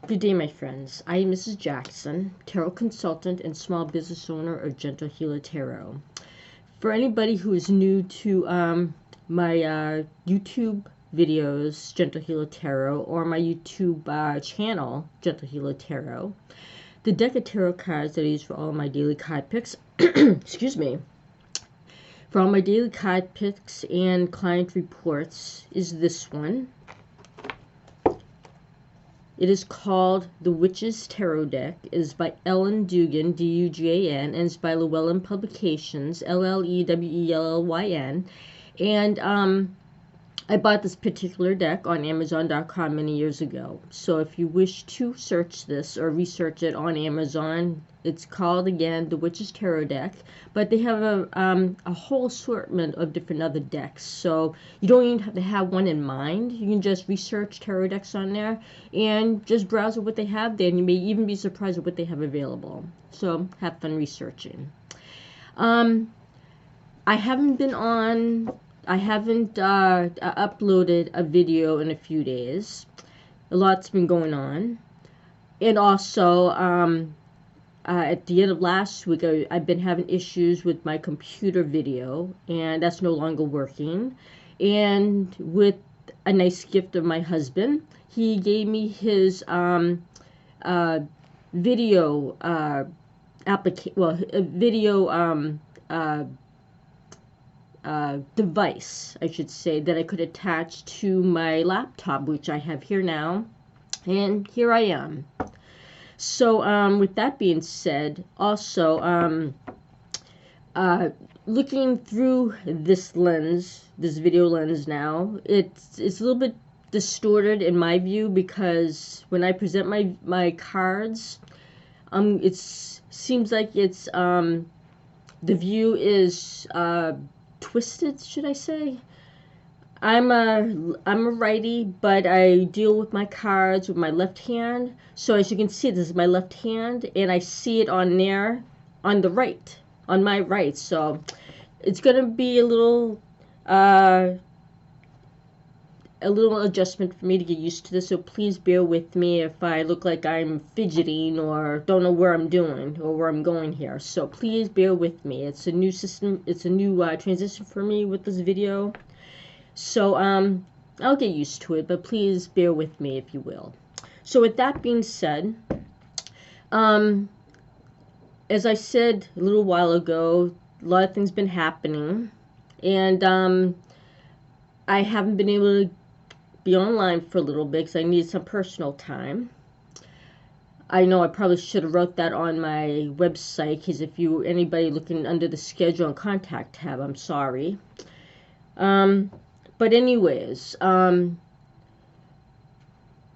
Good day, my friends. I am Mrs. Jackson, tarot consultant and small business owner of Gentle Healer Tarot. For anybody who is new to my YouTube videos, Gentle Healer Tarot, or my YouTube channel, Gentle Healer Tarot, the deck of tarot cards that I use for all my daily card picks, excuse me, for all my daily card picks and client reports is this one. It is called The Witch's Tarot Deck. It is by Ellen Dugan, D-U-G-A-N, and it's by Llewellyn Publications, L-L-E-W-E-L-L-Y-N. And I bought this particular deck on Amazon.com many years ago. So if you wish to search this or research it on Amazon, it's called, again, The Witch's Tarot Deck. But they have a whole assortment of different other decks. So you don't even have to have one in mind. You can just research tarot decks on there and just browse at what they have there. And you may even be surprised at what they have available. So have fun researching. I haven't uploaded a video in a few days. A lot's been going on. And also, at the end of last week, I've been having issues with my computer video, and that's no longer working. And with a nice gift of my husband, he gave me his video device, I should say, that I could attach to my laptop, which I have here now, and here I am. So with that being said, also looking through this lens, this video lens now, it's a little bit distorted in my view, because when I present my cards, it seems like it's the view is twisted, should I say. I'm a righty, but I deal with my cards with my left hand. So as you can see, this is my left hand, and I see it on there on the right, on my right. So it's gonna be a little adjustment for me to get used to this. So please bear with me if I look like I'm fidgeting or don't know where I'm doing or where I'm going here. So please bear with me. It's a new system. It's a new transition for me with this video. So I'll get used to it, but please bear with me if you will. So with that being said, as I said a little while ago, a lot of things been happening, and I haven't been able to be online for a little bit because I needed some personal time. I know I probably should have wrote that on my website, because if anybody looking under the schedule and contact tab, I'm sorry. But anyways,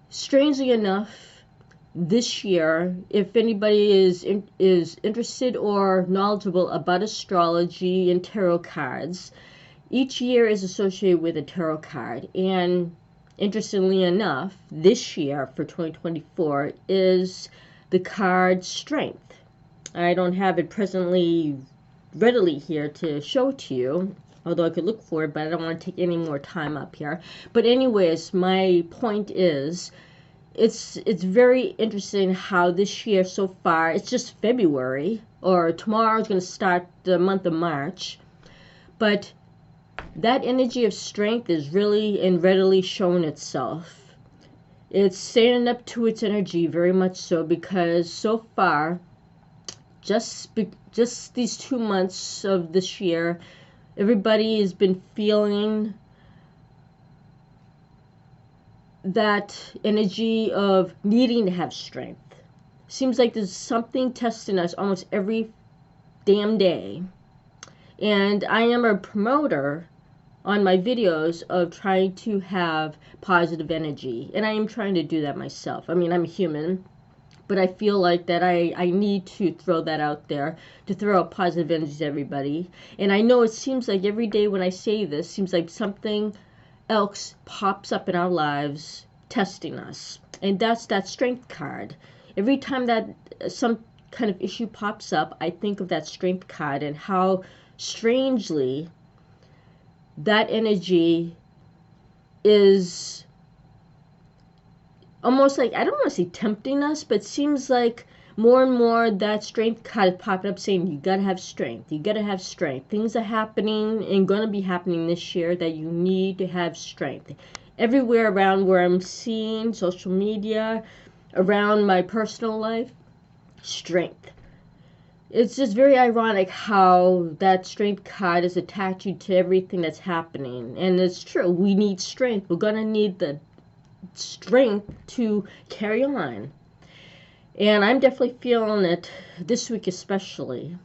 strangely enough, this year, if anybody is interested or knowledgeable about astrology and tarot cards, each year is associated with a tarot card. And interestingly enough, this year for 2024 is the card Strength. I don't have it presently readily here to show to you, although I could look for it, but I don't want to take any more time up here. But anyways, my point is, it's very interesting how this year so far, it's just February, or tomorrow is going to start the month of March, but that energy of strength is really and readily showing itself. It's standing up to its energy very much so, because so far, just these 2 months of this year, everybody has been feeling that energy of needing to have strength. Seems like there's something testing us almost every damn day. And I am a promoter on my videos of trying to have positive energy. And I am trying to do that myself. I mean, I'm human, but I feel like that I need to throw that out there, to throw out positive energy to everybody. And I know it seems like every day when I say this, seems like something else pops up in our lives testing us. And that's that Strength card. Every time that some kind of issue pops up, I think of that Strength card and how strangely that energy is almost like, I don't want to say tempting us, but it seems like more and more that strength card is popping up saying you gotta have strength. You gotta have strength. Things are happening and gonna be happening this year that you need to have strength. Everywhere around where I'm seeing social media, around my personal life, strength. It's just very ironic how that strength card is attaching to everything that's happening. And it's true, we need strength. We're gonna need the strength to carry on. And I'm definitely feeling it this week especially.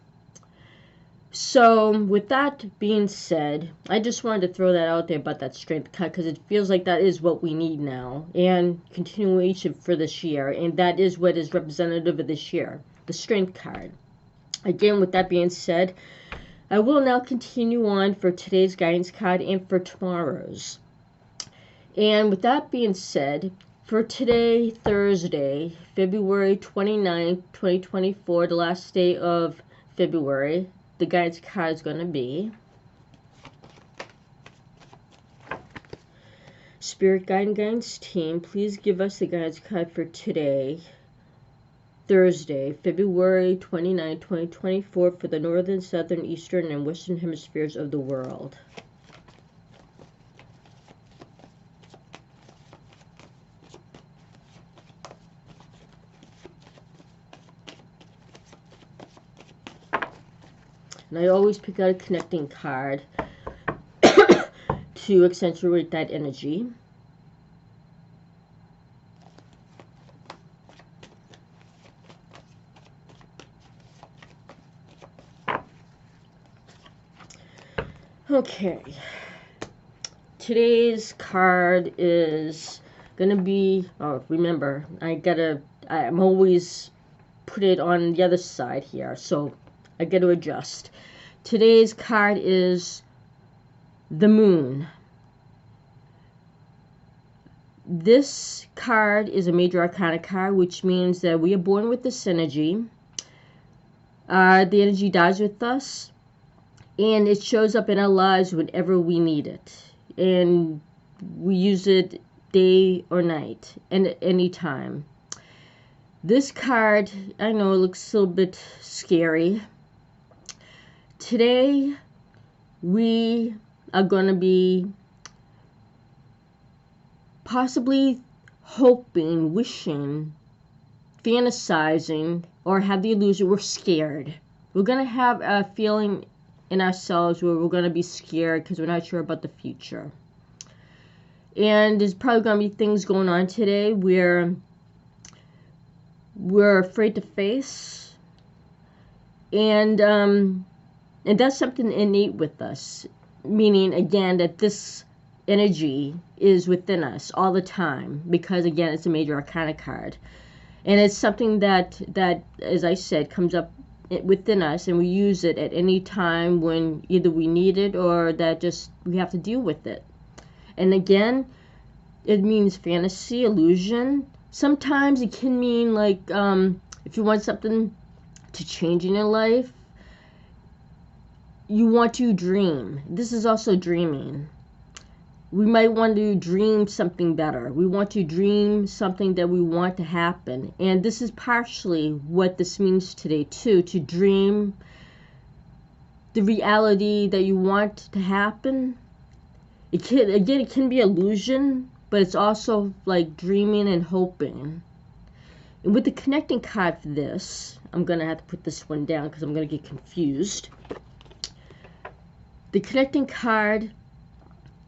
So with that being said, I just wanted to throw that out there about that strength card because it feels like that is what we need now and continuation for this year, and that is what is representative of this year, the strength card. Again, with that being said, I will now continue on for today's guidance card and for tomorrow's. And with that being said, for today, Thursday, February 29th, 2024, the last day of February, the guidance card is going to be Spirit Guide and Guidance Team. Please give us the guidance card for today, Thursday, February 29th, 2024, for the northern, southern, eastern, and western hemispheres of the world. And I always pick out a connecting card to accentuate that energy. Okay. Today's card is gonna be, oh, remember, I'm always put it on the other side here, so I gotta adjust. Today's card is the Moon. This card is a Major Arcana card, which means that we are born with this energy. The energy dies with us, and it shows up in our lives whenever we need it. And we use it day or night, and at any time. This card, I know it looks a little bit scary. Today, we are going to be possibly hoping, wishing, fantasizing, or have the illusion we're scared. We're going to have a feeling in ourselves where we're going to be scared because we're not sure about the future. And there's probably going to be things going on today where we're afraid to face. And that's something innate with us. Meaning, again, that this energy is within us all the time. Because, again, it's a Major Arcana card. And it's something that, as I said, comes up within us, and we use it at any time when either we need it or that just we have to deal with it. And again, it means fantasy, illusion. Sometimes it can mean like if you want something to change in your life, you want to dream. This is also dreaming. We might want to dream something better. We want to dream something that we want to happen. And this is partially what this means today too, to dream the reality that you want to happen. It can be illusion, but it's also like dreaming and hoping. And with the connecting card for this, I'm going to have to put this one down because I'm going to get confused. The connecting card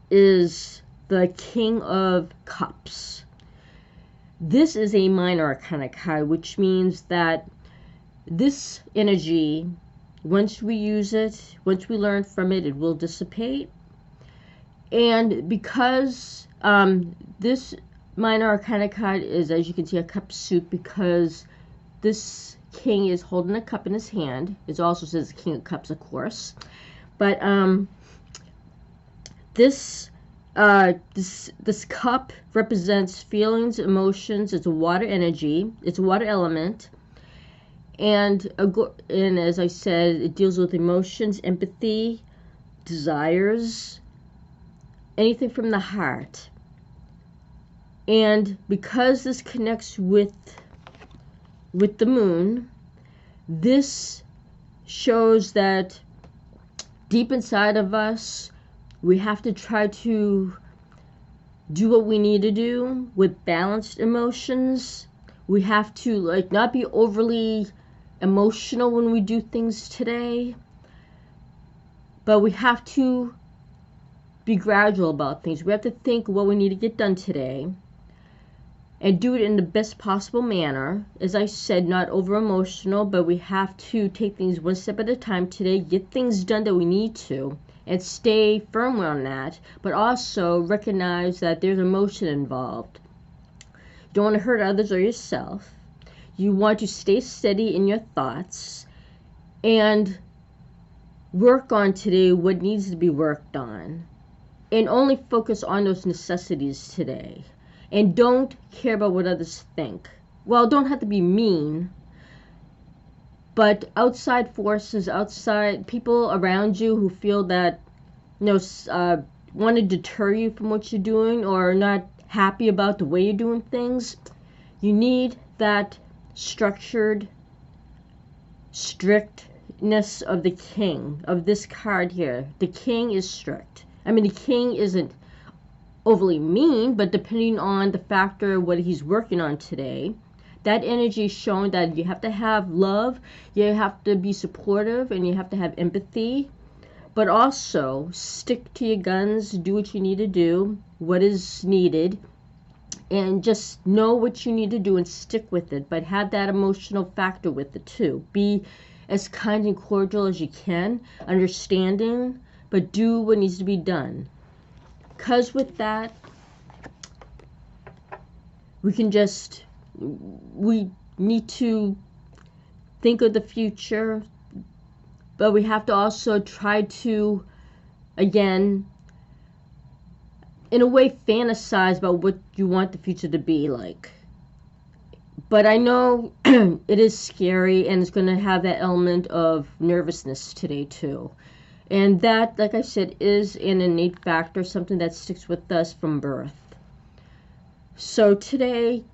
is the King of Cups. This is a Minor Arcana card, which means that this energy, once we use it, once we learn from it, it will dissipate. And because this Minor Arcana card is, as you can see, a cup suit, because this king is holding a cup in his hand. It also says King of Cups, of course. But this cup represents feelings, emotions. It's a water energy. It's a water element. And as I said, it deals with emotions, empathy, desires, anything from the heart. And because this connects with the moon, this shows that deep inside of us, we have to try to do what we need to do with balanced emotions. We have to like not be overly emotional when we do things today, but we have to be gradual about things. We have to think what we need to get done today and do it in the best possible manner. As I said, not over emotional, but we have to take things one step at a time today, get things done that we need to, and stay firm on that, but also recognize that there's emotion involved. You don't want to hurt others or yourself. You want to stay steady in your thoughts and work on today what needs to be worked on, and only focus on those necessities today. And don't care about what others think. Well, don't have to be mean, but outside forces, outside people around you who feel that, want to deter you from what you're doing or are not happy about the way you're doing things, you need that structured, strictness of the king, of this card here. The king is strict. I mean, the king isn't overly mean, but depending on the factor of what he's working on today, that energy is showing that you have to have love, you have to be supportive, and you have to have empathy, but also stick to your guns, do what you need to do, what is needed, and just know what you need to do and stick with it, but have that emotional factor with it too. Be as kind and cordial as you can, understanding, but do what needs to be done. Because with that, we need to think of the future, but we have to also try to, again, in a way, fantasize about what you want the future to be like. But I know it is scary, and it's going to have that element of nervousness today too. And that, like I said, is an innate factor, something that sticks with us from birth. So today,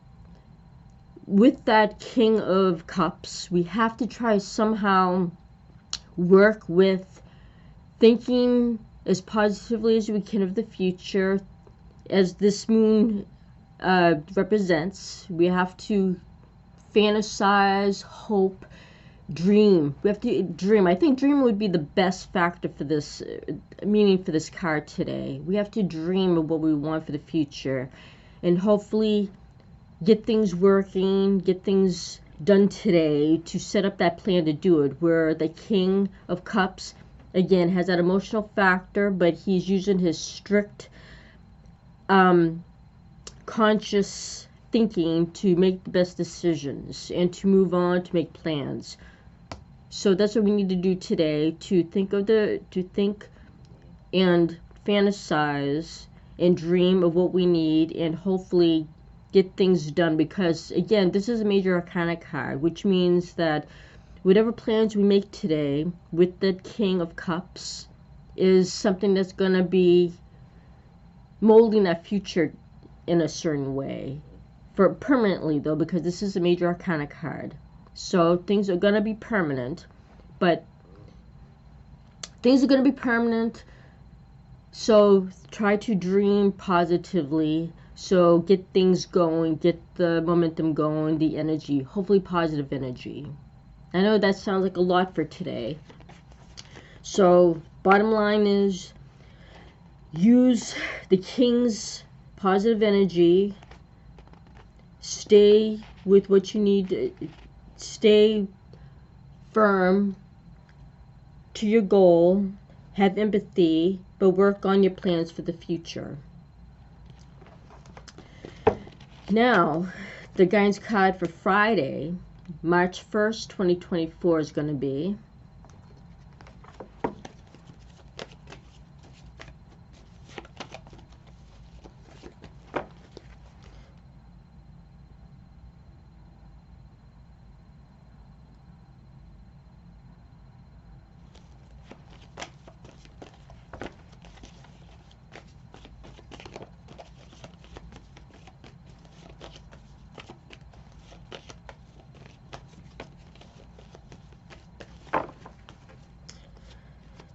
with that King of Cups, we have to try somehow work with thinking as positively as we can of the future. As this moon represents, we have to fantasize, hope, dream. We have to dream. I think dream would be the best factor for this, meaning for this card today. We have to dream of what we want for the future and hopefully get things working, get things done today to set up that plan to do it, where the King of Cups, again, has that emotional factor, but he's using his strict, conscious thinking to make the best decisions and to move on, to make plans. So that's what we need to do today, to think and fantasize and dream of what we need and hopefully get things done, because again, this is a Major Arcana card, which means that whatever plans we make today with the King of Cups is something that's going to be molding that future in a certain way, for permanently though, because this is a Major Arcana card. So things are going to be permanent, but things are going to be permanent. So try to dream positively. So get things going, get the momentum going, the energy, hopefully positive energy. I know that sounds like a lot for today. So bottom line is, use the King's positive energy. Stay with what you need. Stay firm to your goal. Have empathy, but work on your plans for the future. Now, the guidance card for Friday, March 1st, 2024 is going to be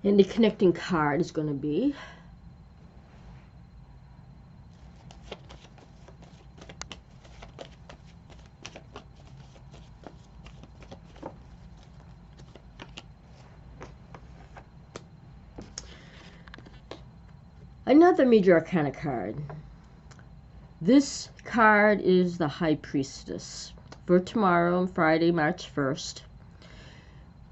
And the connecting card is going to be another Major Arcana card. This card is the High Priestess. For tomorrow, Friday, March 1st,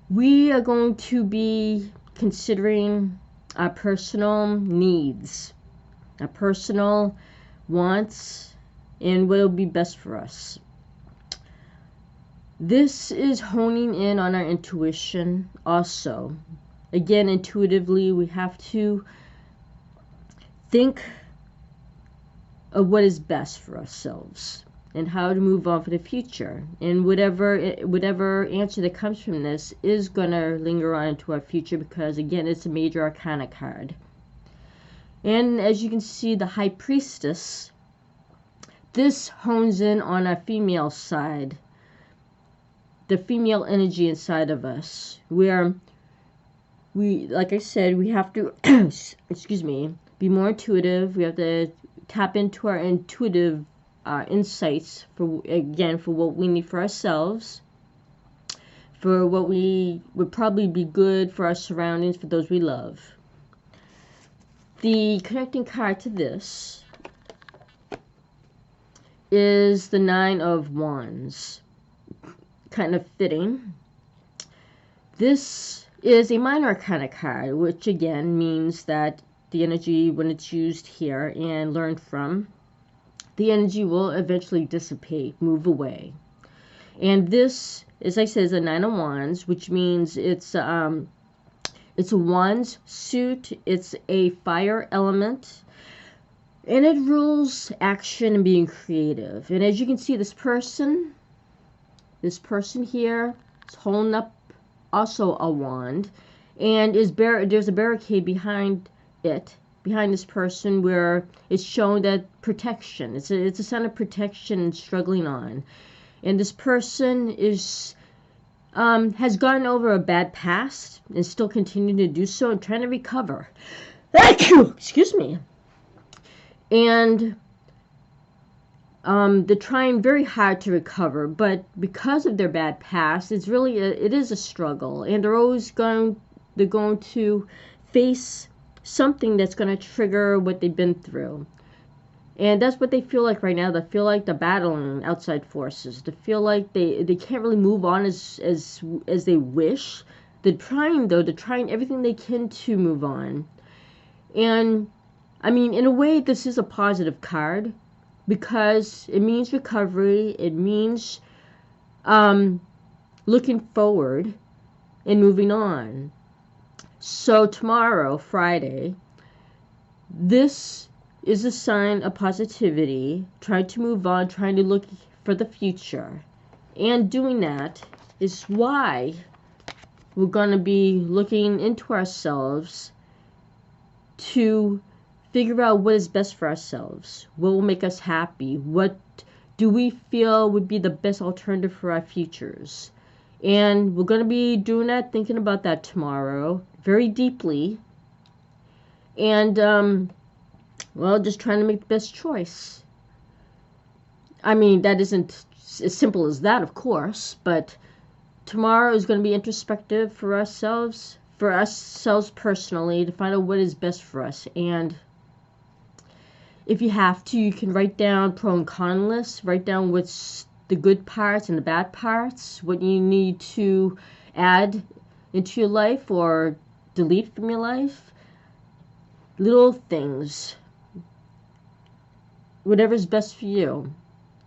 we are going to be considering our personal needs, our personal wants, and what will be best for us. This is honing in on our intuition also. Again, intuitively, we have to think of what is best for ourselves and how to move on for the future. And whatever answer that comes from this is going to linger on into our future, because again, it's a Major Arcana card. And as you can see, the High Priestess, this hones in on our female side, the female energy inside of us, where we, like I said, we have to excuse me, be more intuitive. We have to tap into our intuitive insights for what we need for ourselves, for what we would probably be good for our surroundings, for those we love. The connecting card to this is the Nine of Wands. Kind of fitting. This is a Minor Arcana card, which again means that the energy, when it's used here and learned from, the energy will eventually dissipate, move away. And this, as I said, is a Nine of Wands, which means it's a wands suit. It's a fire element, and it rules action and being creative. And as you can see, this person here is holding up also a wand, and there's a barricade behind this person, where it's shown that protection. It's a sign of protection and struggling on. And this person is has gotten over a bad past and still continuing to do so and trying to recover. Excuse me. And they're trying very hard to recover, but because of their bad past, it is a struggle, and they're going to face something that's going to trigger what they've been through. And that's what they feel like right now. They feel like they're battling outside forces. They feel like they can't really move on as they wish. They're trying everything they can to move on. And I mean, in a way, this is a positive card, because it means recovery. It means looking forward and moving on. So tomorrow, Friday, this is a sign of positivity, trying to move on, trying to look for the future. And doing that is why we're going to be looking into ourselves to figure out what is best for ourselves, what will make us happy, what do we feel would be the best alternative for our futures. And we're going to be doing that, thinking about that tomorrow very deeply, and just trying to make the best choice. I mean, that isn't as simple as that, of course, but tomorrow is going to be introspective for ourselves personally, to find out what is best for us. And if you have to, you can write down pro and con lists, write down what's the good parts and the bad parts, what you need to add into your life or delete from your life. Little things, whatever's best for you.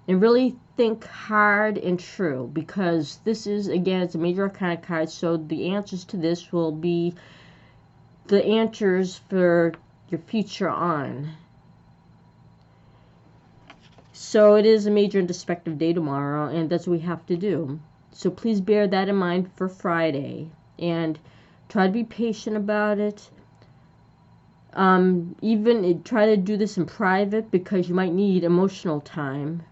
And really think hard and true, because this is, again, it's a Major Arcana card, so the answers to this will be the answers for your future on. So it is a major introspective day tomorrow, and that's what we have to do. So please bear that in mind for Friday, and try to be patient about it. Even try to do this in private, because you might need emotional time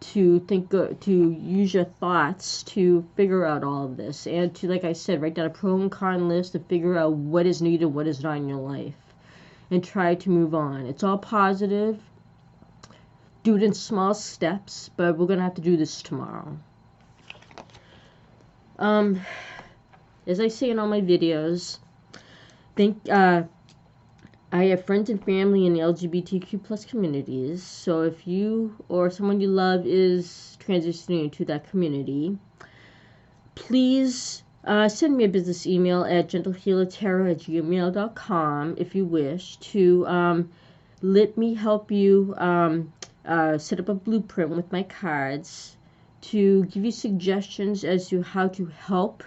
to think, to use your thoughts to figure out all of this, and to, like I said, write down a pro and con list to figure out what is needed, what is not in your life, and try to move on. It's all positive. Do it in small steps, but we're gonna have to do this tomorrow. As I say in all my videos, I have friends and family in the LGBTQ+ communities, so if you or someone you love is transitioning into that community, please send me a business email at gentlehealertarot@gmail.com if you wish to let me help you set up a blueprint with my cards to give you suggestions as to how to help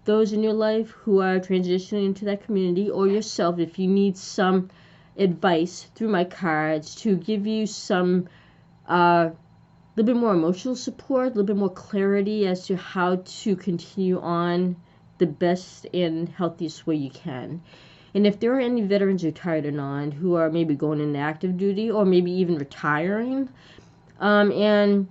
those in your life who are transitioning into that community, or yourself if you need some advice through my cards to give you some little bit more emotional support, a little bit more clarity as to how to continue on the best and healthiest way you can. And if there are any veterans, retired or non, who are maybe going into active duty or maybe even retiring, and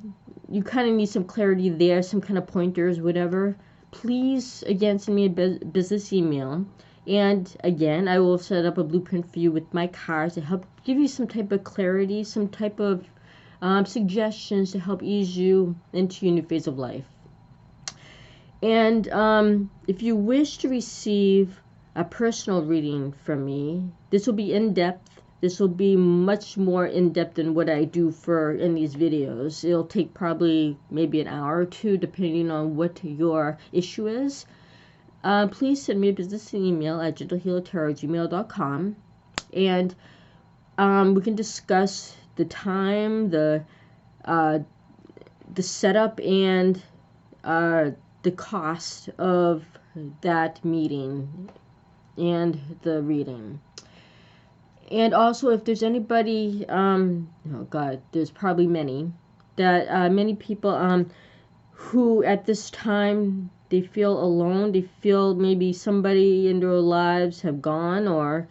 you kind of need some clarity there, some kind of pointers, whatever, please, again, send me a business email. And again, I will set up a blueprint for you with my cards to help give you some type of clarity, some type of suggestions to help ease you into your new phase of life. And if you wish to receive a personal reading from me, this will be in-depth. This will be much more in-depth than what I do in these videos. It'll take probably maybe an hour or two, depending on what your issue is. Please send me a business email at gentlehealertarot@gmail.com, and we can discuss the time, the setup, and the cost of that meeting and the reading. And also, if there's anybody, oh God, there's probably many people who at this time they feel alone. They feel maybe somebody in their lives have gone, or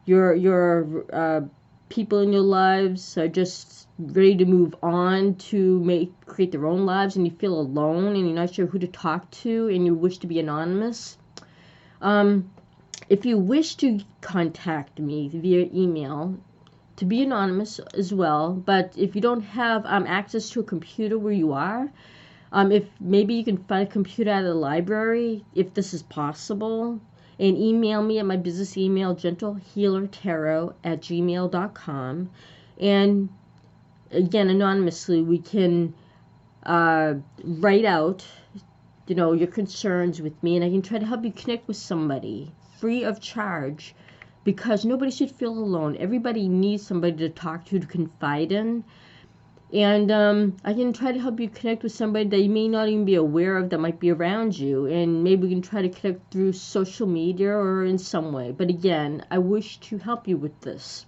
your people in your lives are just ready to move on to create their own lives, and you feel alone and you're not sure who to talk to, and you wish to be anonymous. If you wish to contact me via email, to be anonymous as well, but if you don't have access to a computer where you are, if maybe you can find a computer at a library, if this is possible, and email me at my business email, gentlehealertarot@gmail.com. And again, anonymously, we can write out, your concerns with me, and I can try to help you connect with somebody free of charge, because nobody should feel alone. Everybody needs somebody to talk to confide in. And I can try to help you connect with somebody that you may not even be aware of that might be around you. And maybe we can try to connect through social media or in some way. But again, I wish to help you with this.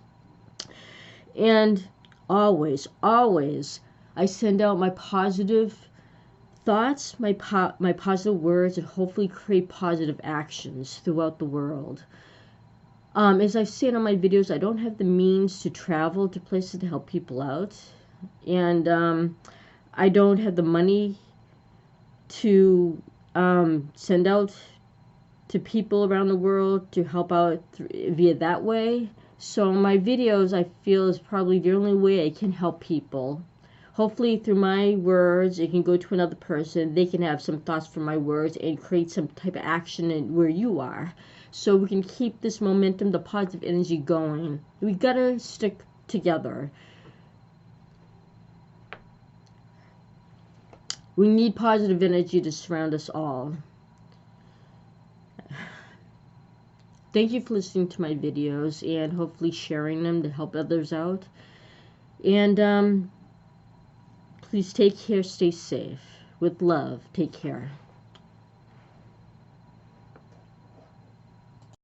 And always, always, I send out my positive thoughts, my positive words, and hopefully create positive actions throughout the world. As I've said on my videos, I don't have the means to travel to places to help people out. And I don't have the money to send out to people around the world to help out via that way. So my videos, I feel, is probably the only way I can help people. Hopefully through my words, it can go to another person. They can have some thoughts from my words and create some type of action where you are. So we can keep this momentum, the positive energy going. We gotta stick together. We need positive energy to surround us all. Thank you for listening to my videos and hopefully sharing them to help others out. And please take care, stay safe. With love, take care.